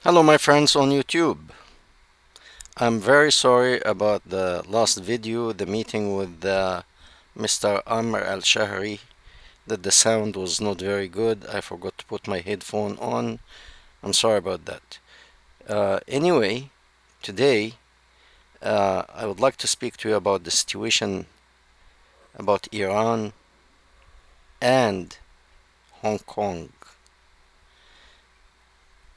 Hello, my friends on YouTube. I'm very sorry about the last video, the meeting with Mr. Amr Al-Shahri, that the sound was not very good. I forgot to put my headphone on. I'm sorry about that. Anyway, today I would like to speak to you about the situation about Iran and Hong Kong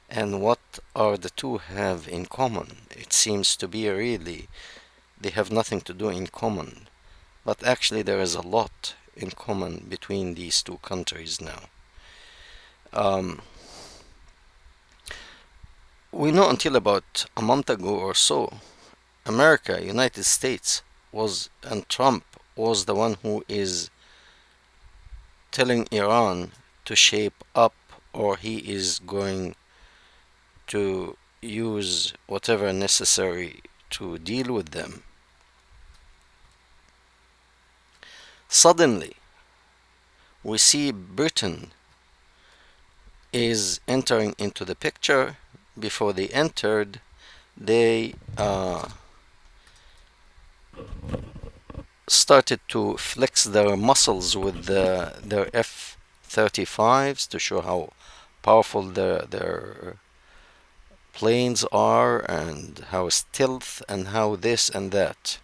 and what are the two have in common. It seems to be really they have nothing to do in common. But actually, there is a lot in common between these two countries now. Um, we know until about a month ago or so, America, United States, and Trump was the one who is telling Iran to shape up, or he is going to use whatever necessary to deal with them. Suddenly, we see Britain is entering into the picture. Before they entered, they started to flex their muscles with their F-35s to show how powerful their planes are and how stealth and how this and that.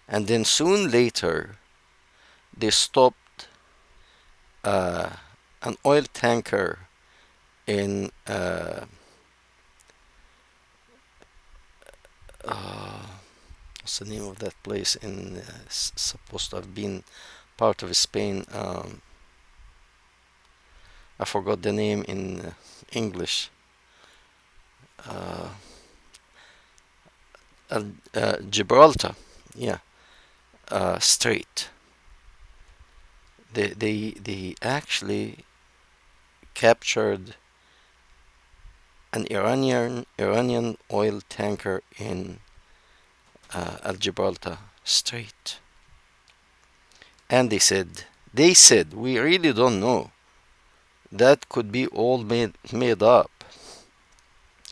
And then soon later, they stopped an oil tanker in what's the name of that place in supposed to have been part of Spain. I forgot the name in English. Uh, Gibraltar, yeah, Strait. They actually captured an Iranian oil tanker in Al Gibraltar Strait, and they said we really don't know. That could be all made up.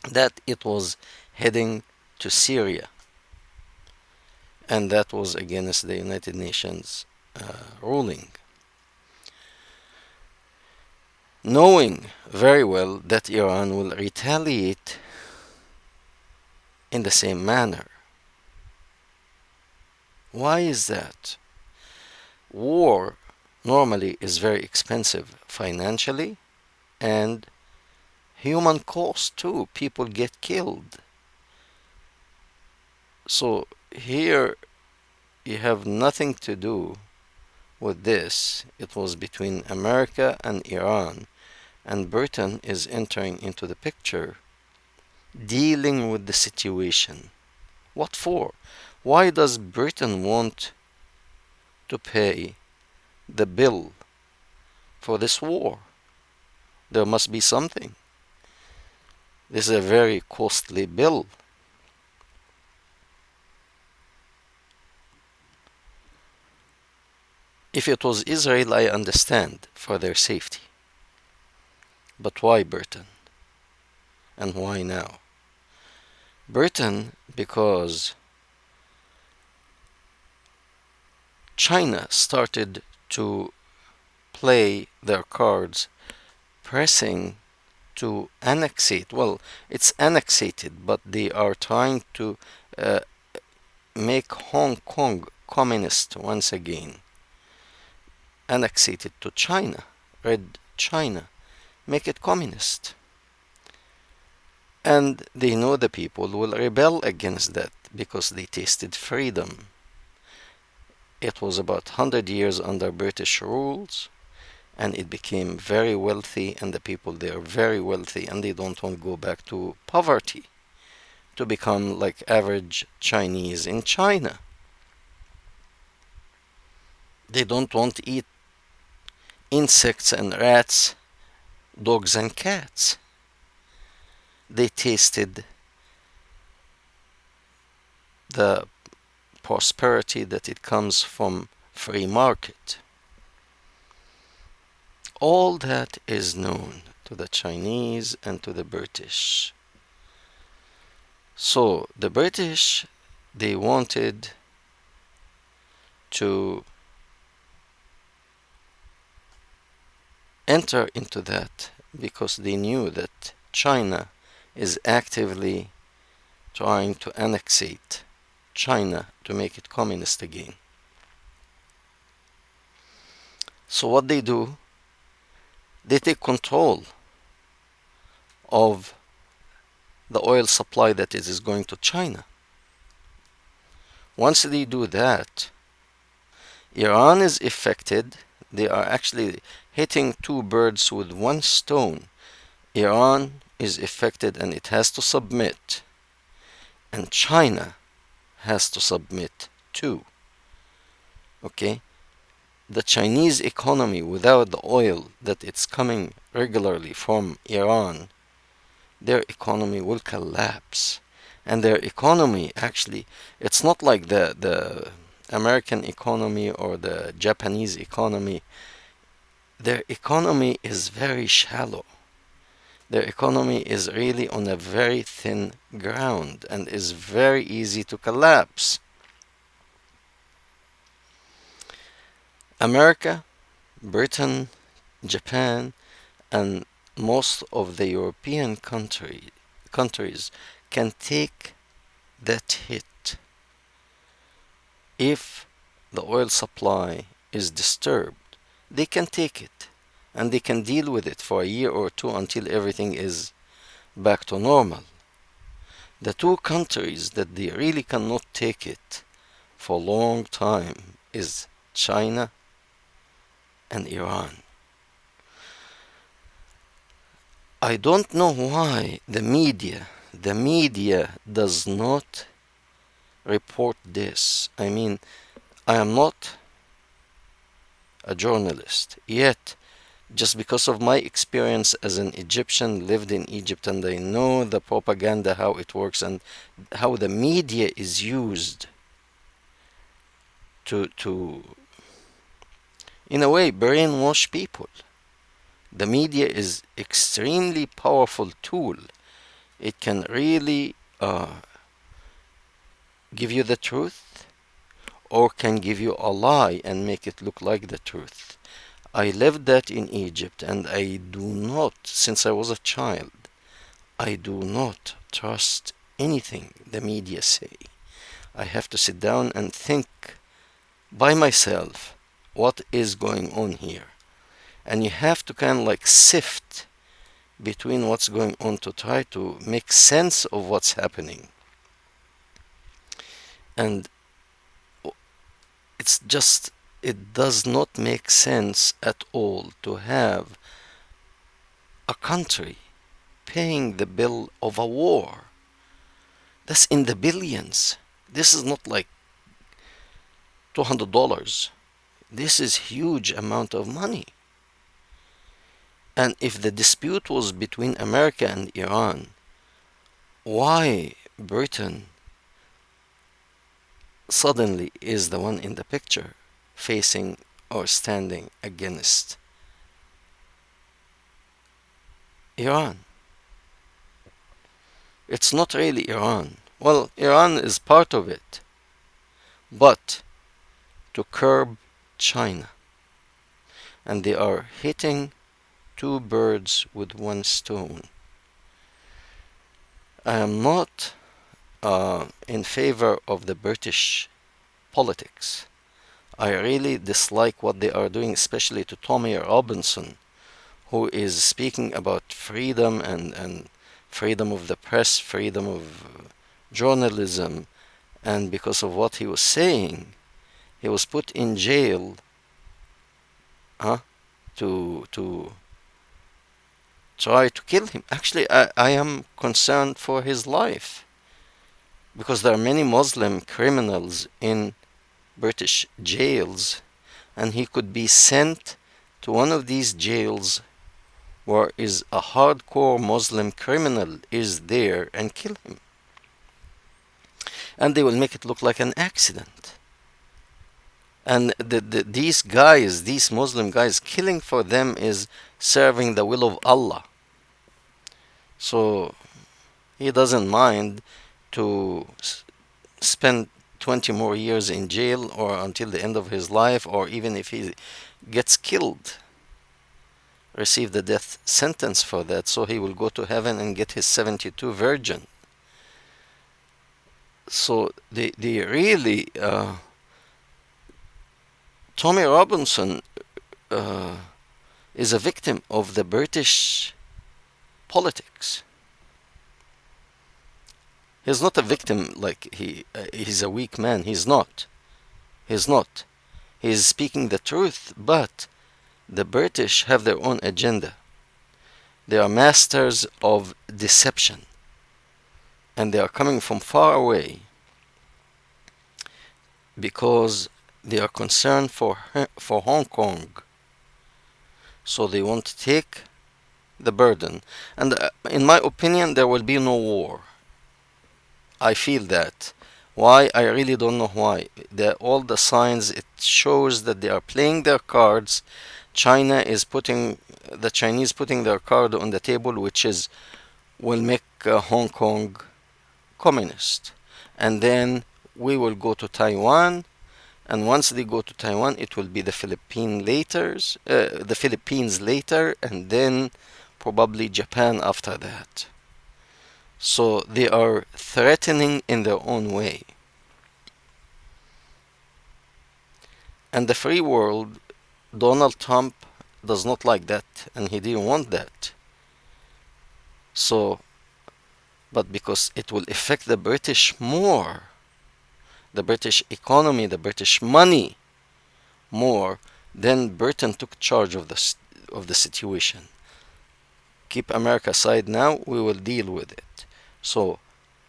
That it was heading to Syria, and that was against the United Nations ruling, knowing very well that Iran will retaliate in the same manner. Why is that? War normally is very expensive financially and human cost too. People get killed. So here you have nothing to do with this. It was between America and Iran, and Britain is entering into the picture, dealing with the situation. What for? Why does Britain want to pay the bill for this war? There must be something. This is a very costly bill. If it was Israel, I understand, for their safety. But why Britain? And why now? Britain, because China started to play their cards, pressing to annexate. Well, it's annexated, but they are trying to uh, make Hong Kong communist once again. Annexated to China, Red China, make it communist. And they know the people will rebel against that because they tasted freedom. It was about 100 years under British rules, and it became very wealthy, and the people there are very wealthy, and they don't want to go back to poverty to become like average Chinese in China. They don't want to eat insects and rats, dogs and cats. They tasted the prosperity that it comes from free market. All that is known. to the Chinese, and to the British. So the British, they wanted to enter into that because they knew that China is actively trying to annexate China to make it communist again. So what they do, they take control of the oil supply that is going to China. Once they do that, Iran is affected. They are actually hitting two birds with one stone. Iran is affected and it has to submit, and China has to submit too. Okay? The Chinese economy, without the oil that it's coming regularly from Iran, their economy will collapse. And their economy, actually, it's not like the American economy or the Japanese economy. Their economy is very shallow. Their economy is really on a very thin ground and is very easy to collapse. America, Britain, Japan, and most of the European countries can take that hit if the oil supply is disturbed. They can take it and they can deal with it for a year or two until everything is back to normal. The two countries that they really cannot take it for a long time is China and Iran. I don't know why the media does not report this. I mean, I am not a journalist, yet just because of my experience as an Egyptian, lived in Egypt, and I know the propaganda, how it works, and how the media is used to in a way, brainwash people. The media is extremely powerful tool. It can really give you the truth, or can give you a lie and make it look like the truth. I lived that in Egypt, and I do not, since I was a child, I do not trust anything the media say. I have to sit down and think by myself what is going on here. And you have to kind of like sift between what's going on to try to make sense of what's happening. And it's just, it does not make sense at all to have a country paying the bill of a war. That's in the billions. This is not like $200. This is huge amount of money. And if the dispute was between America and Iran, why Britain suddenly is the one in the picture facing or standing against Iran? It's not really Iran. Well, Iran is part of it, but to curb China. And they are hitting two birds with one stone. I am not in favor of the British politics. I really dislike what they are doing, especially to Tommy Robinson, who is speaking about freedom and freedom of the press, freedom of journalism, and because of what he was saying, he was put in jail to try to kill him. Actually, I am concerned for his life, because there are many Muslim criminals in British jails, and he could be sent to one of these jails where is a hardcore Muslim criminal is there and kill him. And they will make it look like an accident. And these guys, these Muslim guys, killing for them is serving the will of Allah. So he doesn't mind to spend 20 more years in jail or until the end of his life, or even if he gets killed, receive the death sentence for that, so he will go to heaven and get his 72 virgin. So they really, Tommy Robinson uh, is a victim of the British politics. He's not a victim like he's a weak man. He's not. He's not. He's speaking the truth, but the British have their own agenda. They are masters of deception, and they are coming from far away because they are concerned for Hong Kong. So they want to take the burden. And in my opinion, there will be no war. I feel that. Why? I really don't know why. All the signs, it shows that they are playing their cards. The Chinese putting their card on the table, which is will make Hong Kong communist. And then we will go to Taiwan. And once they go to Taiwan, it will be the Philippines later, and then probably Japan after that. So they are threatening in their own way. And the free world, Donald Trump does not like that, and he didn't want that. So, but because it will affect the British more, the British economy, the British money more, then Britain took charge of the situation. Keep America aside now, we will deal with it. So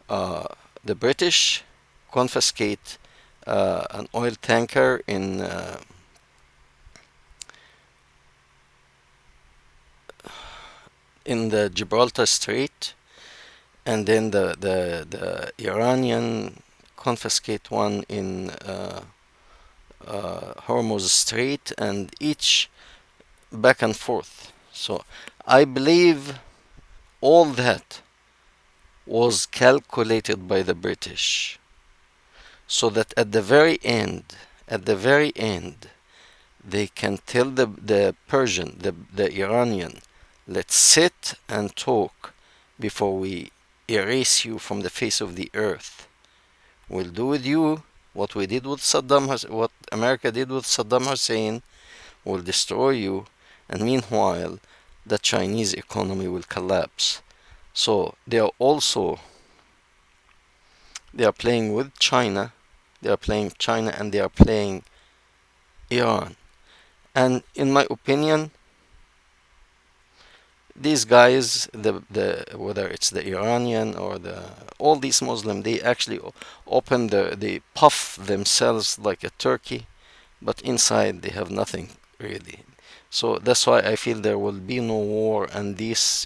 uh, the British confiscate an oil tanker in the Gibraltar Strait, and then the Iranian confiscate one in Hormuz Strait, and each back and forth. So I believe all that was calculated by the British, so that at the very end, they can tell the Persian, the Iranian, let's sit and talk before we erase you from the face of the earth. We'll do with you what we did with what America did with Saddam Hussein. We'll destroy you, and meanwhile, the Chinese economy will collapse. So they are playing with China. They are playing China, and they are playing Iran. And in my opinion, these guys, the whether it's the Iranian or all these Muslim, they actually they puff themselves like a turkey, but inside they have nothing really. So that's why I feel there will be no war, and this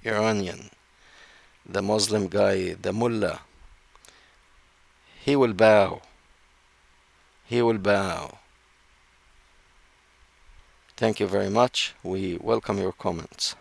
Iranian, the Muslim guy, the mullah, he will bow. He will bow. Thank you very much. We welcome your comments.